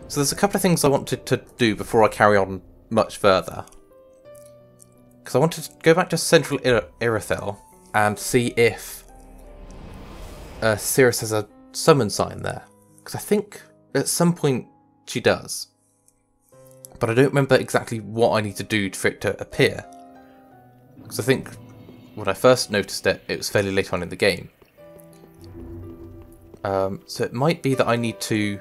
So there's a couple of things I wanted to do before I carry on much further. Because I wanted to go back to Central Irithyll and see if Sirris has a summon sign there. Because I think at some point she does. But I don't remember exactly what I need to do for it to appear. Because I think when I first noticed it, it was fairly late on in the game. So it might be that I need to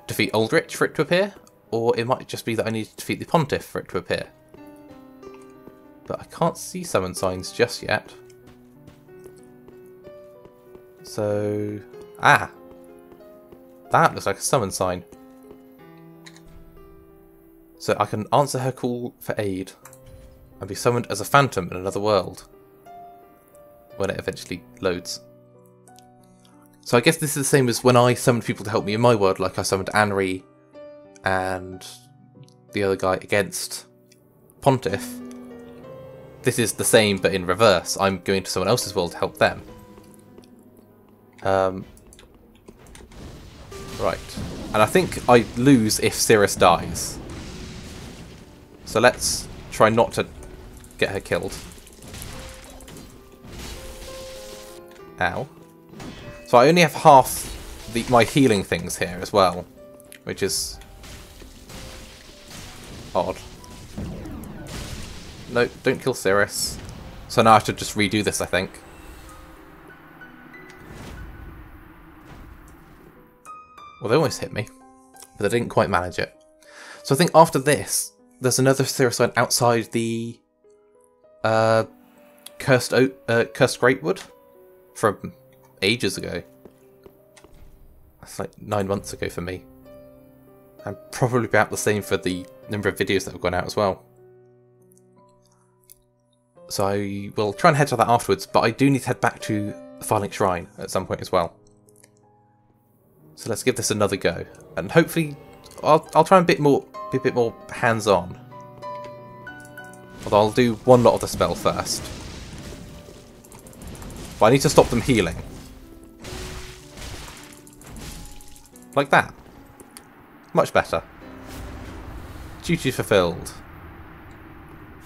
defeat Aldrich for it to appear, or it might just be that I need to defeat the Pontiff for it to appear. But I can't see summon signs just yet. So... ah! That looks like a summon sign. So I can answer her call for aid and be summoned as a phantom in another world when it eventually loads. So I guess this is the same as when I summoned people to help me in my world, like I summoned Anri and the other guy against Pontiff. This is the same but in reverse. I'm going to someone else's world to help them. Right. And I think I lose if Sirris dies. So let's try not to get her killed. Ow. So I only have half my healing things here as well, which is odd. No, don't kill Sirris. So now I have to just redo this, I think. Well, they almost hit me, but they didn't quite manage it. So I think after this, there's another Sirris sign outside the cursed Greatwood from ages ago. That's like 9 months ago for me. And probably about the same for the number of videos that have gone out as well. So I will try and head to that afterwards, but I do need to head back to the Firelink Shrine at some point as well. So let's give this another go, and hopefully I'll try and be a bit more hands-on. Although I'll do one lot of the spell first. But I need to stop them healing. Like that. Much better. Duty fulfilled.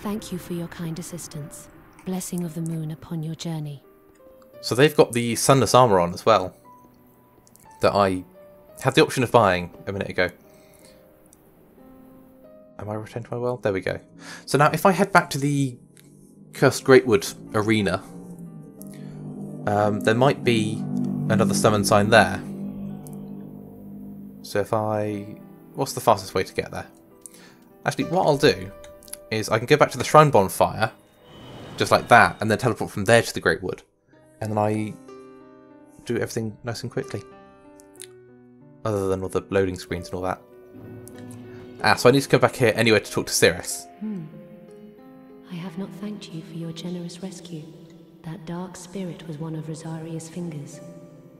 Thank you for your kind assistance. Blessing of the moon upon your journey. So they've got the Sunless armour on as well. That I had the option of buying a minute ago. Am I returned to my world? There we go. So now if I head back to the Cursed Greatwood arena, there might be another summon sign there. So if I... what's the fastest way to get there? Actually, what I'll do is I can go back to the Shrine Bonfire, just like that, and then teleport from there to the Greatwood. And then I do everything nice and quickly. Other than all the loading screens and all that. Ah, so I need to come back here anyway to talk to Sirris. I have not thanked you for your generous rescue. That dark spirit was one of Rosaria's fingers.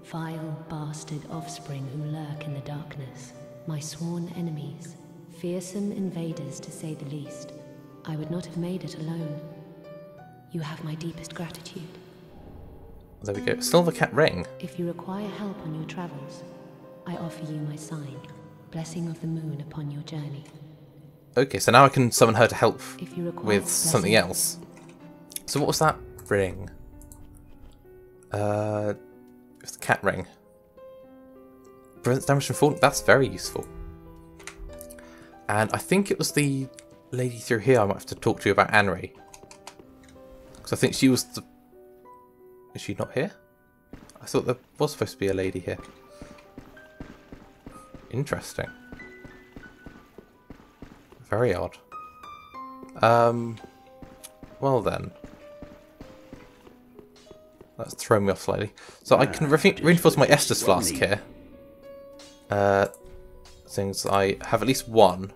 Vile bastard offspring who lurk in the darkness. My sworn enemies. Fearsome invaders, to say the least. I would not have made it alone. You have my deepest gratitude. There we go. Silver Cat Ring. If you require help on your travels, I offer you my sign. Blessing of the moon upon your journey. Okay, so now I can summon her to help If you require with something else. So what was that ring? It's the cat ring. Prevents damage from falling. That's very useful. And I think it was the lady through here I might have to talk to about Anri. Because I think she was the... Is she not here? I thought there was supposed to be a lady here. Interesting. Very odd. Well then. That's throwing me off slightly. So I can reinforce my Estus Flask here. Since I have at least one.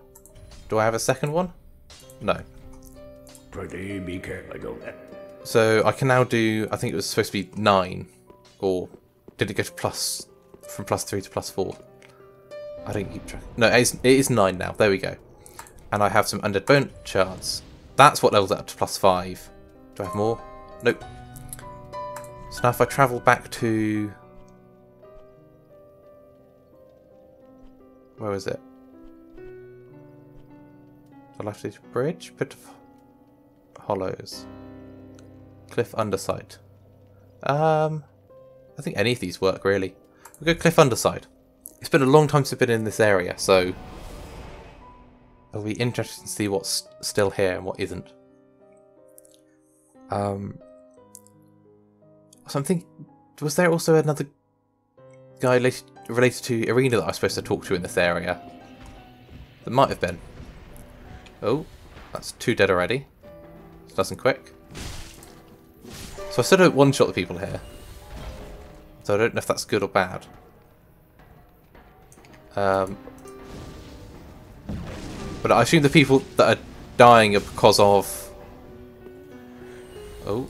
Do I have a second one? No. So I can now do, I think it was supposed to be 9. Or did it go to plus, from +3 to +4? I don't keep track. No, it is 9 now. There we go. And I have some Undead Bone Shards. That's what levels it up to +5. Do I have more? Nope. So now if I travel back to... Where is it? The left bridge? Pit of hollows. Cliff underside. I think any of these work, really. We'll go cliff underside. It's been a long time since I've been in this area, so it'll be interesting to see what's still here and what isn't. Something. Was there also another guy related to Irina that I was supposed to talk to in this area? There might have been. Oh, that's 2 dead already. It's nice and quick. So I still don't one-shot the people here. So I don't know if that's good or bad. But I assume the people that are dying are because of... Oh.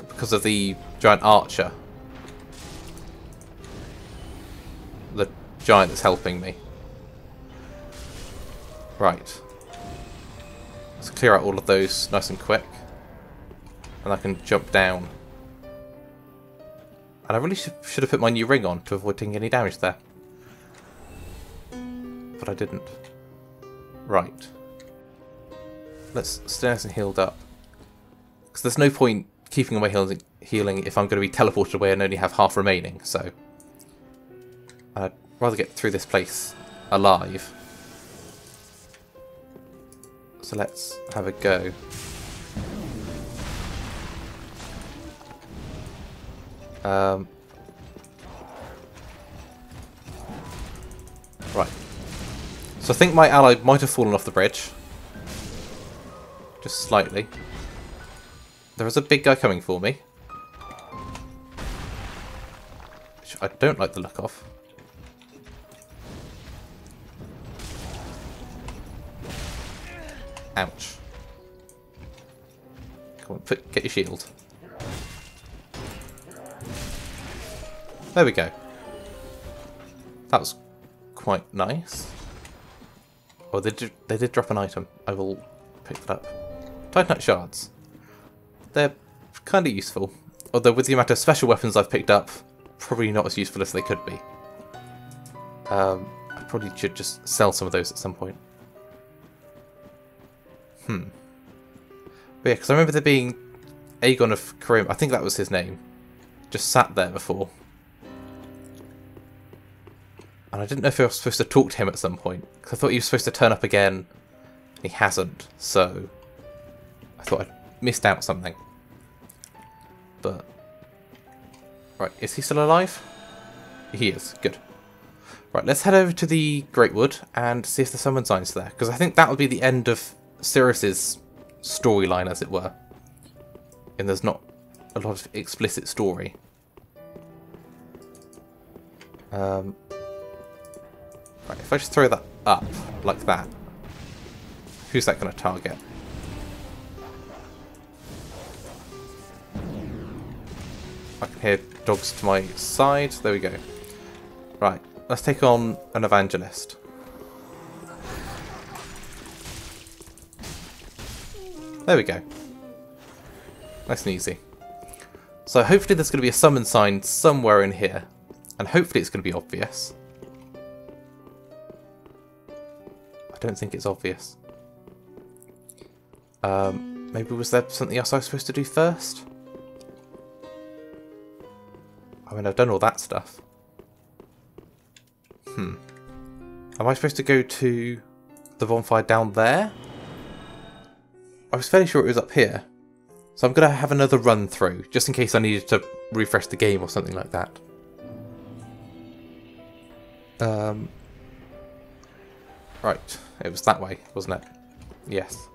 Because of the giant archer. The giant that's helping me. Right. Let's clear out all of those nice and quick. And I can jump down. And I really should have put my new ring on to avoid taking any damage there. But I didn't. Right. Let's stay nice and healed up. Because there's no point keeping away healing if I'm going to be teleported away and only have half remaining, so I'd rather get through this place alive. So let's have a go. Right. So I think my ally might have fallen off the bridge. Just slightly. There is a big guy coming for me. Which I don't like the look of. Ouch. Come on, get your shield. There we go. That was quite nice. Oh, they did drop an item. I will pick that up. Titanite shards. They're kind of useful. Although with the amount of special weapons I've picked up, probably not as useful as they could be. I probably should just sell some of those at some point. But yeah, because I remember there being Aegon of Karim, I think that was his name, just sat there before. And I didn't know if I was supposed to talk to him at some point, because I thought he was supposed to turn up again. He hasn't, so I thought I'd missed out something. But right, is he still alive? He is, good. Right, let's head over to the Great Wood and see if the summon sign's there, because I think that would be the end of Sirris's storyline, as it were. And there's not a lot of explicit story. Right, if I just throw that up like that, who's that going to target? I can hear dogs to my side. There we go. Right, let's take on an evangelist. There we go. Nice and easy. So hopefully there's going to be a summon sign somewhere in here. And hopefully it's going to be obvious. I don't think it's obvious. Maybe was there something else I was supposed to do first? I mean, I've done all that stuff. Am I supposed to go to the bonfire down there? I was fairly sure it was up here. So I'm going to have another run through, just in case I needed to refresh the game or something like that. Right, it was that way, wasn't it? Yes.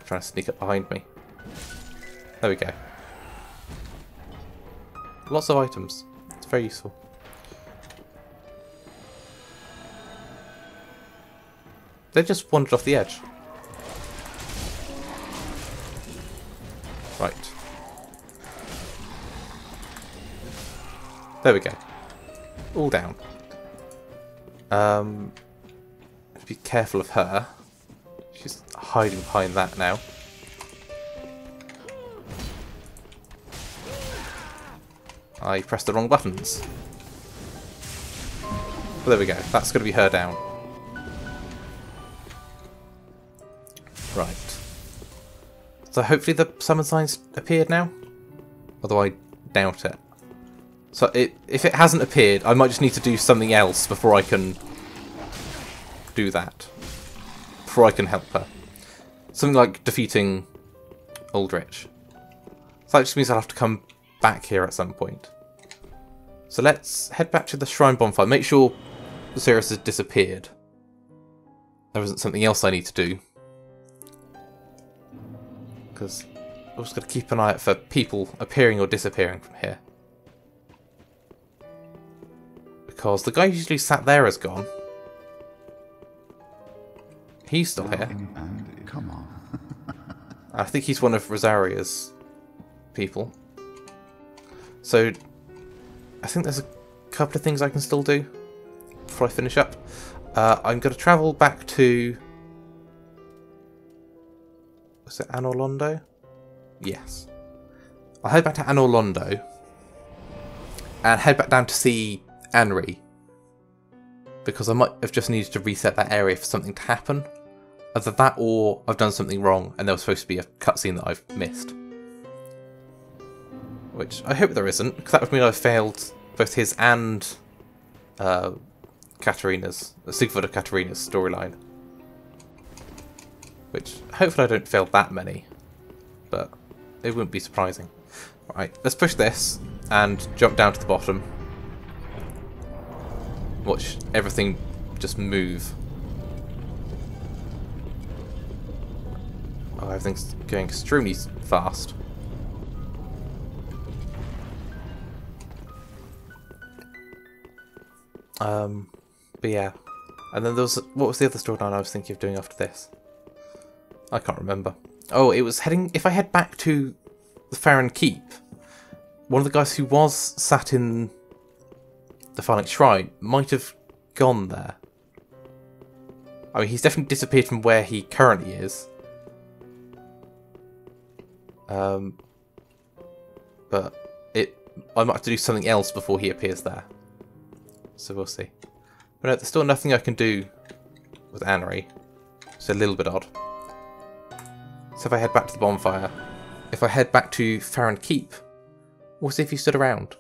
Trying to sneak up behind me. There we go. Lots of items. It's very useful. They just wandered off the edge. Right. There we go. All down. Be careful of her. She's hiding behind that now. I pressed the wrong buttons. Well, there we go. That's going to be her down. Right. So hopefully the summon signs appeared now. Although I doubt it. So if it hasn't appeared, I might just need to do something else before I can do that. Before I can help her. Something like defeating Aldrich. So that just means I'll have to come back here at some point. So let's head back to the shrine bonfire. Make sure Sirris has disappeared. There isn't something else I need to do. Because I'm just going to keep an eye out for people appearing or disappearing from here. Because the guy who usually sat there has gone. He's still here. Come on. I think he's one of Rosaria's people. So I think there's a couple of things I can still do before I finish up. I'm going to travel back to... Was it Anor Londo? Yes. I'll head back to Anor Londo and head back down to see Anri, because I might have just needed to reset that area for something to happen. Either that or I've done something wrong and there was supposed to be a cutscene that I've missed. Which I hope there isn't, because that would mean I've failed both his and Katarina's, Sigvard of Katarina's storyline. Which, hopefully I don't fail that many, but it wouldn't be surprising. Right, let's push this and jump down to the bottom. Watch everything just move. Oh, everything's going extremely fast. But yeah. And then there was... What was the other storyline I was thinking of doing after this? I can't remember. Oh, it was heading... If I head back to the Farron Keep, one of the guys who was sat in the Phalanx Shrine might have gone there. I mean, he's definitely disappeared from where he currently is. But I might have to do something else before he appears there. So we'll see. But no, there's still nothing I can do with Anri. It's a little bit odd. So if I head back to the bonfire, if I head back to Farron Keep, we'll see if he stood around.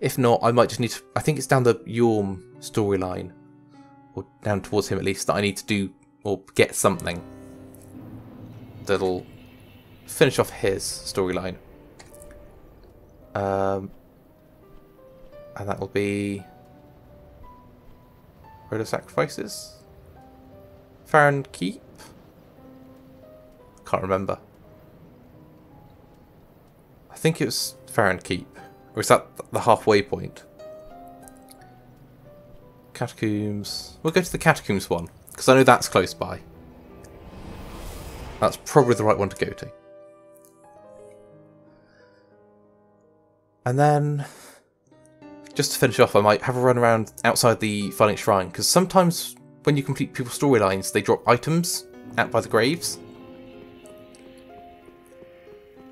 If not, I might just need to... I think it's down the Yorm storyline, or down towards him at least, that I need to do, or get something that'll finish off his storyline. And that will be... Road of Sacrifices? Farron Keep? Can't remember. I think it was Farron Keep. Or is that the halfway point? Catacombs. We'll go to the Catacombs one, because I know that's close by. That's probably the right one to go to. And then, just to finish off, I might have a run around outside the Phalanx Shrine, because sometimes when you complete people's storylines, they drop items out by the graves.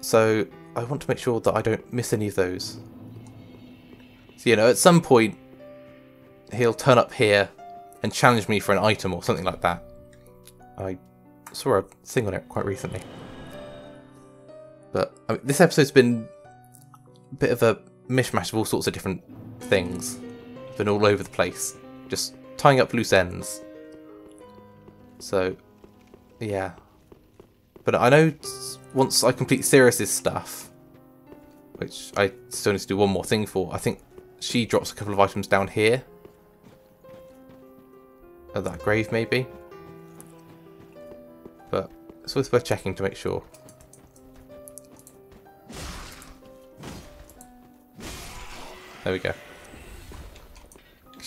So I want to make sure that I don't miss any of those. So, you know, at some point, he'll turn up here and challenge me for an item or something like that. I saw a thing on it quite recently. But I mean, this episode's been a bit of a mishmash of all sorts of different things. Been all over the place. Just tying up loose ends. So, yeah. But I know once I complete Sirris' stuff, which I still need to do one more thing for, I think she drops a couple of items down here. At that grave, maybe. But it's always worth checking to make sure. There we go.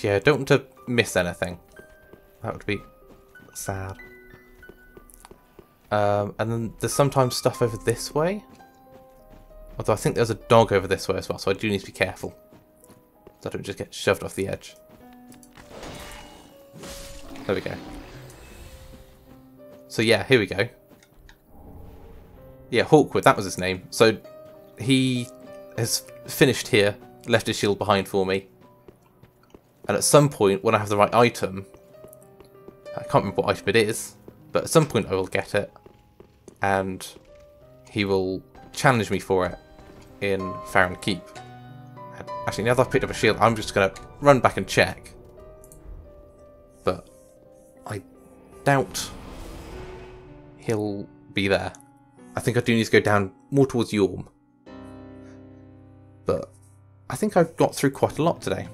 Yeah, I don't want to miss anything. That would be sad. And then there's sometimes stuff over this way. Although I think there's a dog over this way as well, so I do need to be careful. So I don't just get shoved off the edge. There we go. So yeah, here we go. Yeah, Hawkwood, that was his name. So he has finished here left his shield behind for me. And at some point, when I have the right item, I can't remember what item it is, but at some point I will get it, and he will challenge me for it in Farron Keep. And actually, now that I've picked up a shield, I'm just going to run back and check. But I doubt he'll be there. I think I do need to go down more towards Yorm. But I think I've got through quite a lot today.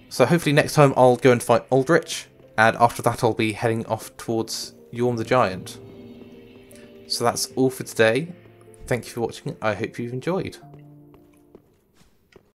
So hopefully next time I'll go and fight Aldrich, and after that I'll be heading off towards Yorm the Giant. So that's all for today. Thank you for watching. I hope you've enjoyed.